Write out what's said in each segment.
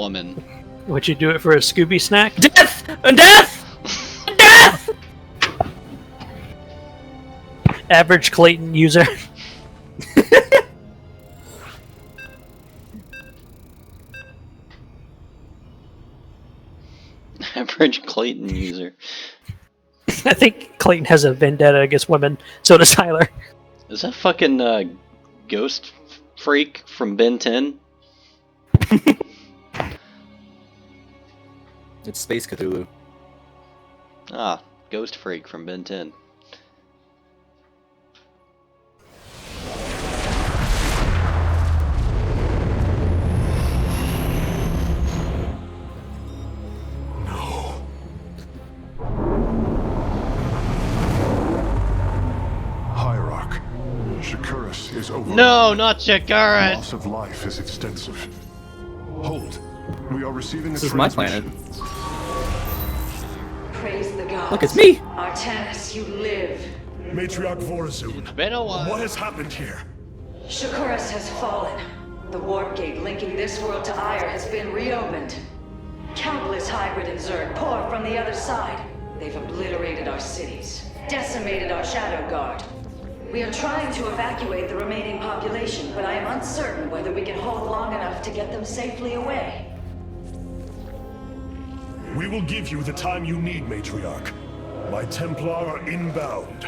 Woman. Would you do it for a Scooby snack? Death! Death! Death! Average Clayton user. Average Clayton user. I think Clayton has a vendetta against women. So does Tyler. Is that fucking Ghost Freak from Ben 10? It's Space Cthulhu. Ah, Ghost Freak from Ben 10. Is over. No, not Chikara! Loss of life is extensive. Hold. We are receiving This is my planet. Praise the gods. Look, it's me! Artanis, you live. Matriarch Vorazun. It's been a while. What has happened here? Shakuras has fallen. The warp gate linking this world to Ire has been reopened. Countless hybrid and Zerg pour from the other side. They've obliterated our cities, decimated our Shadow Guard. We are trying to evacuate the remaining population, but I am uncertain whether we can hold long enough to get them safely away. We will give you the time you need, Matriarch. My Templar are inbound.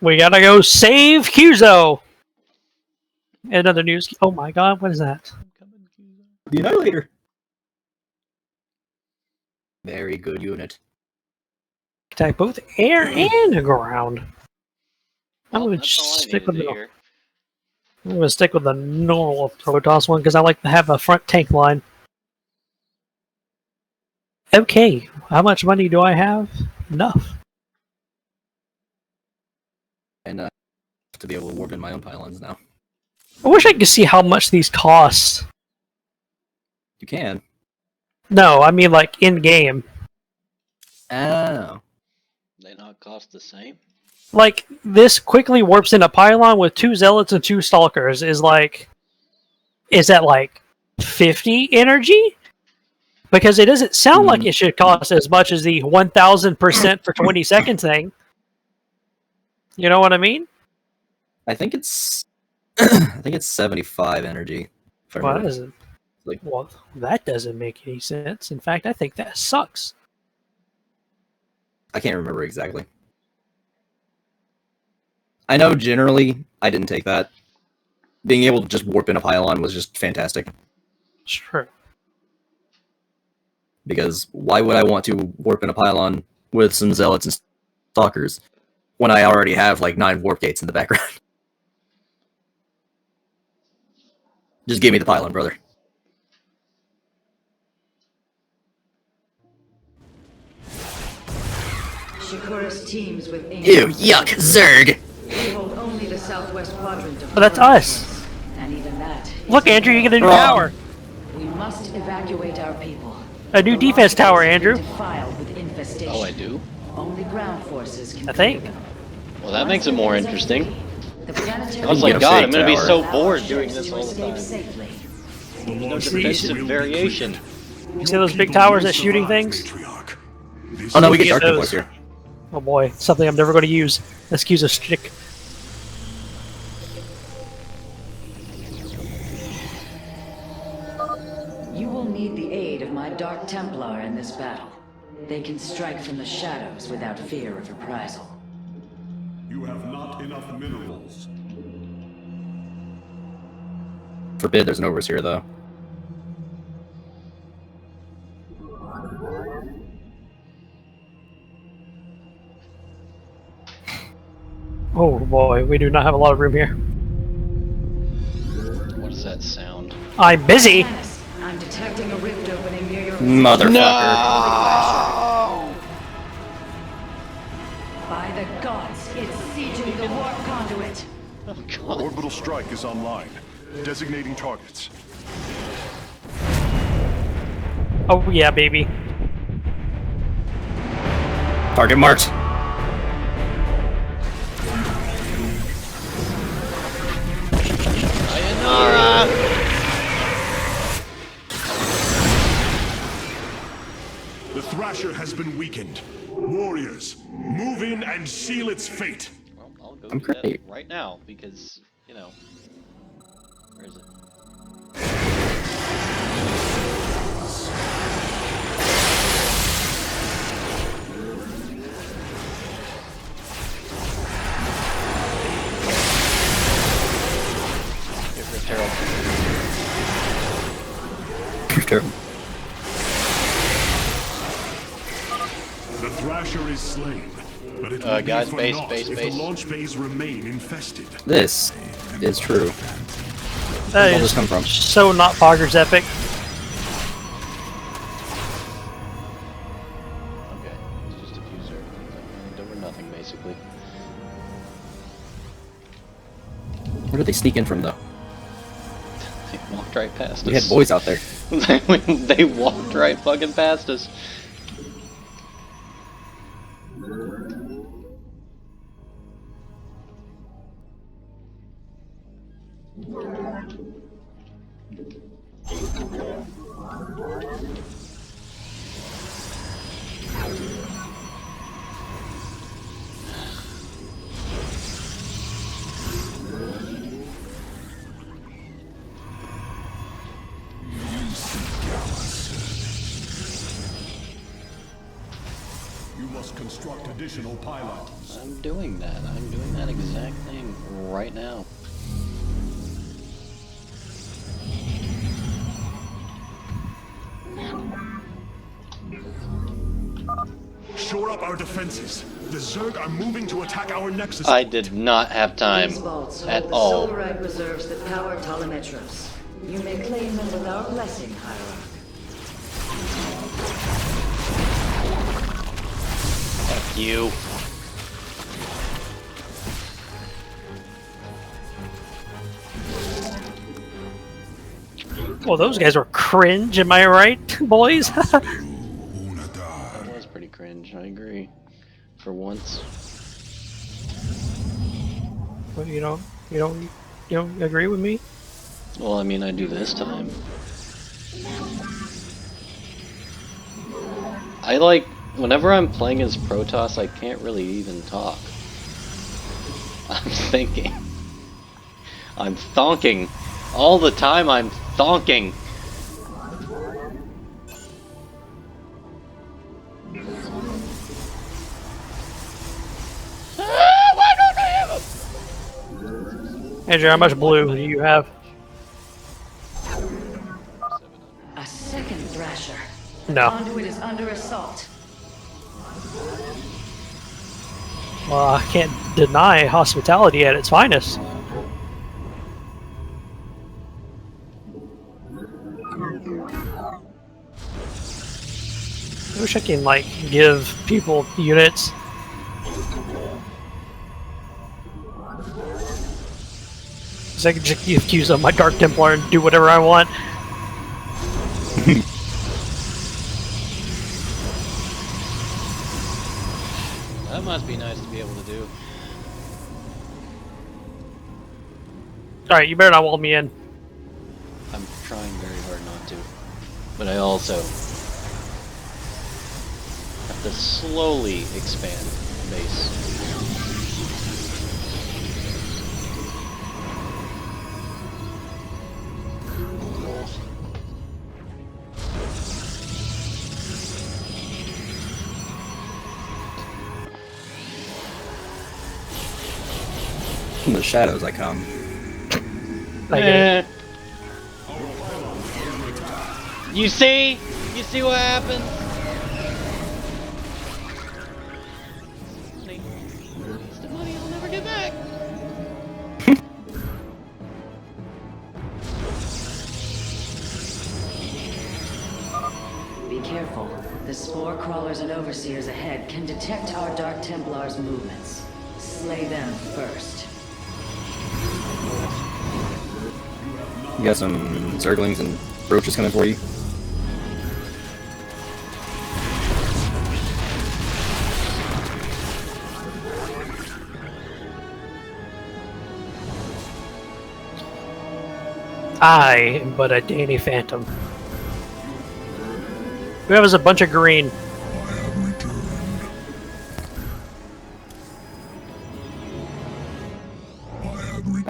We gotta go save Cuzo! Another news. Oh my god, what is that? The Annihilator. Very good unit. Attack both air and ground. I'm Well, gonna that's all I stick with needed to the. hear. I'm gonna stick with the normal Protoss one because I like to have a front tank line. Okay, how much money do I have? Enough. And to be able to warp in my own pylons now. I wish I could see how much these cost. You can. No, I mean like in game. Oh. They not cost the same? Like this quickly warps in a pylon with 2 zealots and 2 stalkers is like. Is that like 50 energy? Because it doesn't sound like it should cost as much as the 1000% for 20 seconds thing. You know what I mean? I think it's I think it's 75 energy. Well, that doesn't. Like, Well, that doesn't make any sense. In fact, I think that sucks. I can't remember exactly. I know generally I didn't take that. Being able to just warp in a pylon was just fantastic. Sure. Because why would I want to warp in a pylon with some zealots and stalkers when I already have like 9 warp gates in the background? Just give me the pylon, brother. Shakuras teams with Ew, yuck, Zerg! We hold only the southwest quadrant of But that's us. and even that. Look, Andrew, you get a new Wrong. tower. We must evacuate our people. A new defense tower, Andrew. Defiled with infestation. Oh, I do? Only ground forces can I think. Well, that makes it more interesting. The planetary I was Get like, a God, fake I'm gonna be tower. so allow bored ships doing to this all the escape time. safely. No defensive variation. You see those big towers that shooting things? Oh no, we get Get Dark those. Templars here. Oh boy, something I'm never going to use. Excuse a stick. You will need the aid of my Dark Templar in this battle. They can strike from the shadows without fear of reprisal. You have not enough minerals. Forbid there's an overseer though. Oh boy, we do not have a lot of room here. What does that sound? I'm busy. Dennis, I'm detecting a rift opening near your Motherfucker. No! By the gods, it's sieging the warp conduit. Oh, God. Orbital strike is online. Designating targets. Oh yeah, baby. Target marked. Sayonara! Thrasher has been weakened. Warriors, move in and seal its fate. Well, I'll go I'm do that great. right now because, you know, where is it? Terrible. Terrible. The Thrasher is slain, but it will guys, be for base, naught base, if base. the launch bays remain infested. This is true. That Where'd all is this come from? so not Poggers epic. Okay, it's just a few circles. They were nothing, basically. Where did they sneak in from, though? They walked right past us. We had boys out there. They walked right fucking past us. You must construct additional pylons. I'm doing that. I'm doing that exact thing right now. Shore up our defenses. The Zerg are moving to attack our Nexus. I did not have time These vaults at hold the all. Solarite reserves that power Telemetros. You may claim them with our blessing, Hierarch. Fuck you. Well, those guys were cringe, am I right, boys? That was pretty cringe, I agree. For once. Well, you don't agree with me? Well, I mean, I do this time. I like, whenever I'm playing as Protoss, I can't really even talk. I'm thinking. I'm thonking. All the time I'm thonking. Why don't I have a... Andrew, how much blue do you have? A second Thrasher. No. Conduit is under assault. Well, I can't deny hospitality at its finest. I wish I can, like, give people units. So I can just use my Dark Templar and do whatever I want. That must be nice to be able to do. Alright, you better not wall me in. I'm trying very hard not to. But I also have to slowly expand base. From the shadows I come. I get it. You see? You see what happens? Money. It's the money I'll never get back. Be careful. The spore crawlers and overseers ahead can detect our Dark Templars' movements. Slay them first. You got some Zerglings and Roaches coming for you. I am but a Danny Phantom. Who has a bunch of green?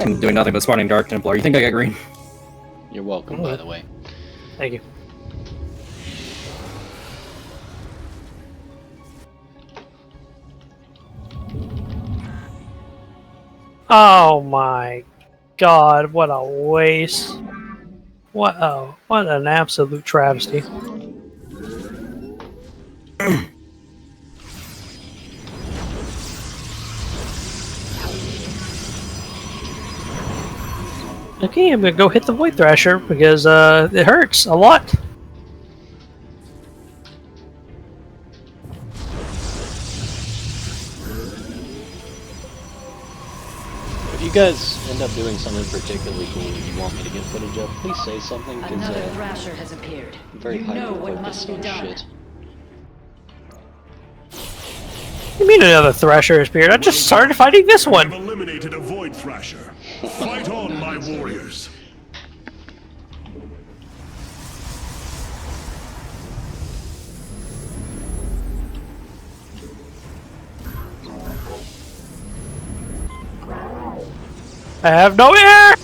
I'm doing nothing but spawning Dark Templar. You think I got green? You're welcome, by the way. Thank you. Oh my god, what a waste. What an absolute travesty. Okay, I'm gonna go hit the Void Thrasher because it hurts a lot. If you guys end up doing something particularly cool that you want me to get footage of, please say something, because Another Thrasher has appeared. I'm very You know what hyper-focused must be on done. shit. You mean another Thrasher has appeared? I just started fighting this I've one. eliminated a Void Thrasher. Fight on, my warriors. I have no air!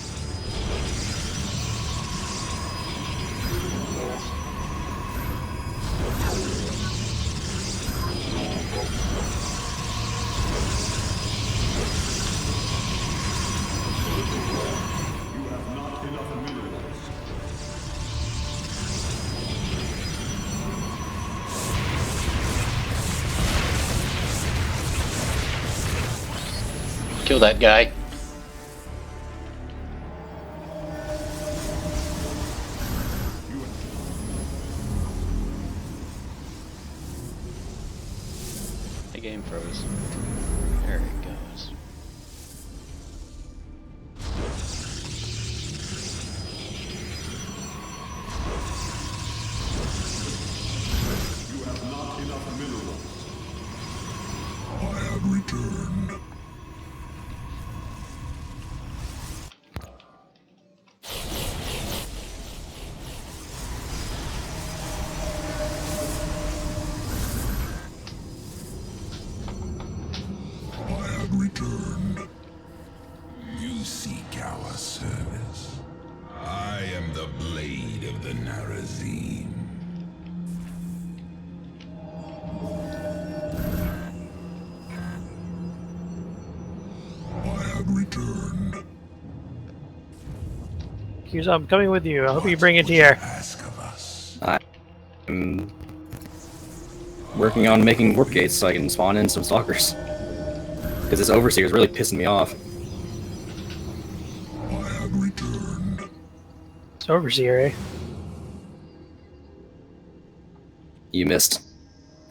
Kill that guy. The game froze. There it goes. You have not enough minerals. I have returned. I have returned. You seek our service. I am the blade of the Narazim. I have returned. Hughes, I'm coming with you. I hope you bring it here. Ask of us. I'm working on making warp gates so I can spawn in some stalkers. Because this overseer is really pissing me off. I have returned. It's Overseer, eh? You missed.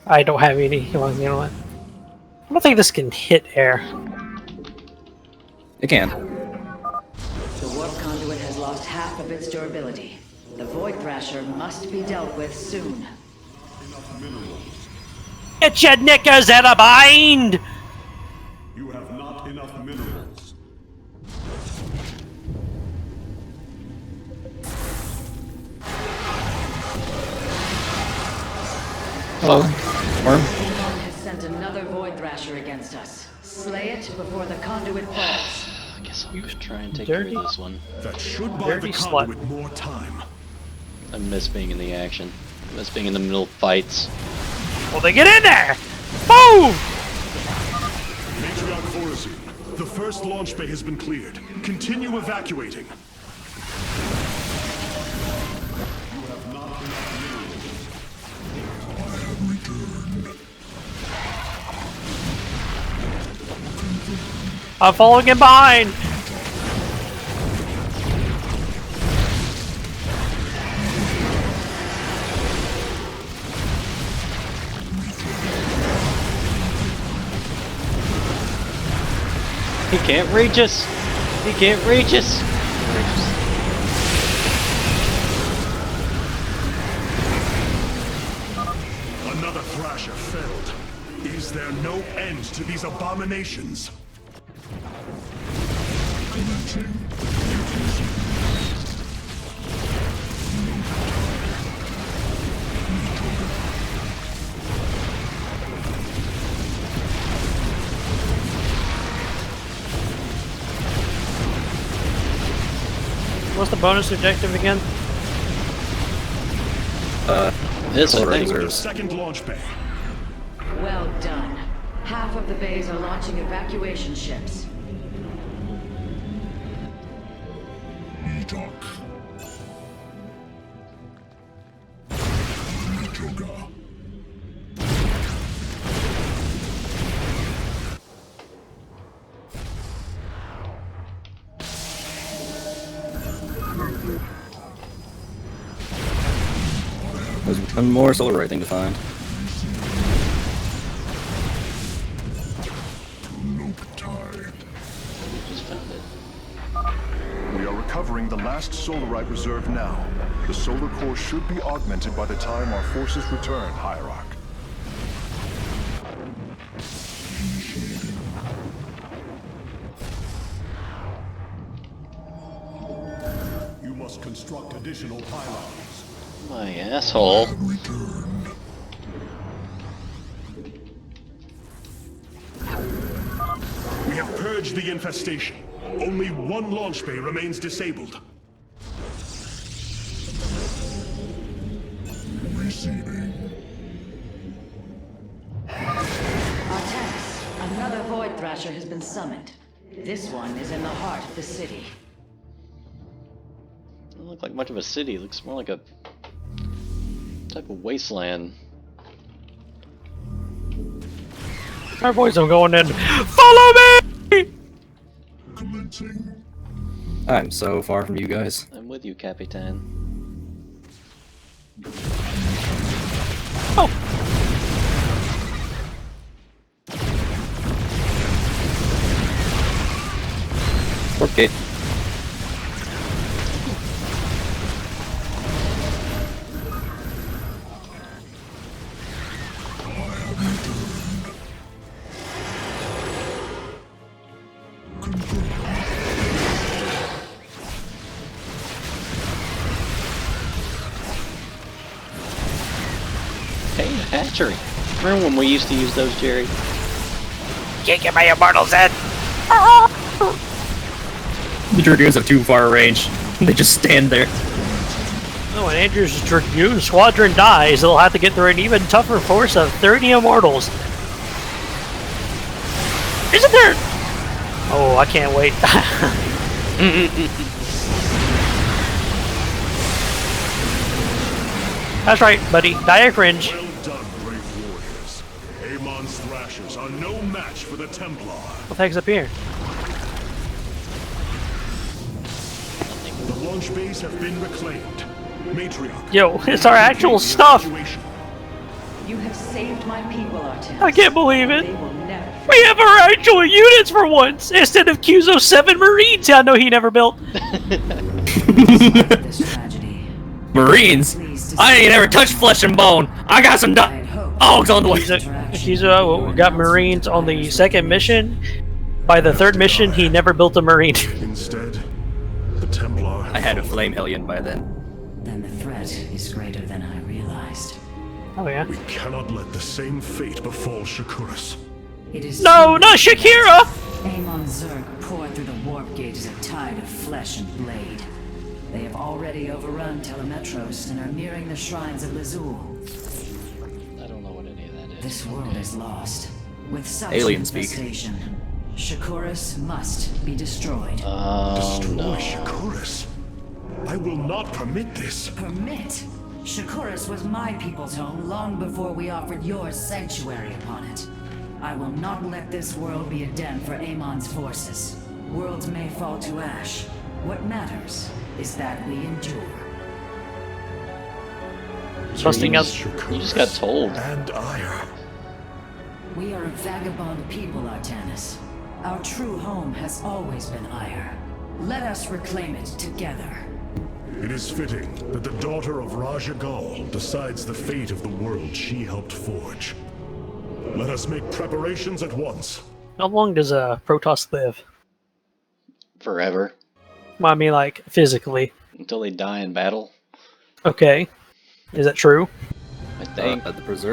I don't have any. Come on, you know what? I don't think this can hit air. It can. The warp conduit has lost half of its durability. The Void Thrasher must be dealt with soon. Get your knickers in a bind! You have not enough minerals. Worm? Amon has sent another Void Thrasher against us. Slay it before the conduit falls. I guess I'll just try and take care Dirty. of this one. That should buy Dirty the slut. conduit more time. I miss being in the action. I miss being in the middle of fights. Will they get in there? Boom! Matriarch Horizon, the first launch bay has been cleared. Continue evacuating. I'm following him behind! He can't reach us! He can't reach us! Another Thrasher failed. Is there no end to these abominations? What's the bonus objective again? This, I Solar think. reserves. Second launch bay. Well done. Half of the bays are launching evacuation ships. Talk. Joga. There's one more solar right thing to find. Just found it. We are recovering the last Solarite reserve now. The solar core should be augmented by the time our forces return, Hierarch. You must construct additional pylons. My asshole. Returned. We have purged the infestation. Only one launch bay remains disabled. Receiving. Artemis, another Void Thrasher has been summoned. This one is in the heart of the city. Doesn't look like much of a city. It looks more like a type of wasteland. Our boys are going in. Follow me! Commencing. I'm so far from you guys. I'm with you, Capitan. Oh! Warp gate. Hey, a hatchery. Remember when we used to use those, Jerry? Can't get my immortals in! The Dragoons have too far a range. They just stand there. Oh, when Andrew's Dragoon Squadron dies, they'll have to get through an even tougher force of 30 immortals. Isn't there? Oh, I can't wait. That's right, buddy. Die a cringe. Well done, brave warriors. Amon's Thrashers are no match for the Templar. What the heck's up here? The launch bays have been reclaimed. Matriarch. Yo, it's our actual stuff. Evacuation. You have saved my people, Artemis. I can't believe it. They will never We have our actual units for once, instead of Q's 07 Marines I know he never built. this tragedy. Marines? I ain't ever touched flesh and bone. I got some dogs on the way. Kizo got Marines on the second mission. By the third mission, he never built a Marine. Instead, the Templar have I had a fallen. flame hellion by then. Then the threat is greater than I realized. Oh yeah. We cannot let the same fate befall Shakuras. It is No, not Shakira! Amon Zerg poured through the warp gate as a tide of flesh and blade. They have already overrun Telemetros and are nearing the shrines of Lazul. I don't know what any of that is. This world is lost. With such Alien speak. infestation, Shakuras must be destroyed. Oh Destroy no. Shakuras. I will not permit this. Permit? Shakuras was my people's home long before we offered yours sanctuary upon it. I will not let this world be a den for Amon's forces. Worlds may fall to ash. What matters is that we endure. Trusting us. You just got told. And ire. We are a vagabond people, Artanis. Our true home has always been Ire. Let us reclaim it together. It is fitting that the daughter of Raja Gal decides the fate of the world she helped forge. Let us make preparations at once. How long does Protoss live? Forever. Well, I mean, like, physically. Until they die in battle, Okay. Is that true? I think. At the preserve.